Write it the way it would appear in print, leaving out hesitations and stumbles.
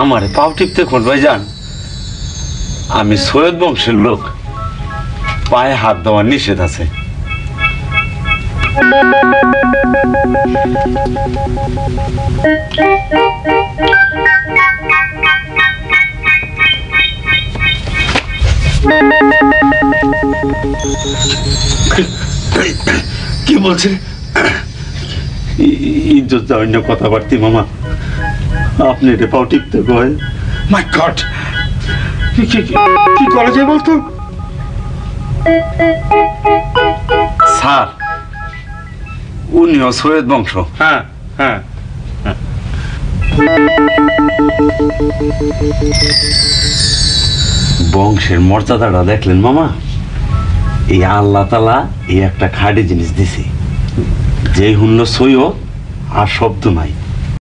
আমারে পাও টিপতে কোন ভাইজান, আমি সৈয়দ বংশের লোক, পায়ে হাত দেওয়ার নিষেধ আছে। কি বলছে? ইজ্জত যাওয়ার কথাবার্তি মামা, আপনি এটা পাও টিপতে কয়? মাই গড, কি করা যায় বলতো? স্যার, উনিও সৈয়দ বংশ। হ্যাঁ হ্যাঁ, বংশের মর্যাদাটা দেখলেন মামা? এই আল্লাহ তাআলা এই একটা খাঁটি জিনিস দিছে, যে হুনল সৈয়দ আর শব্দ নাই।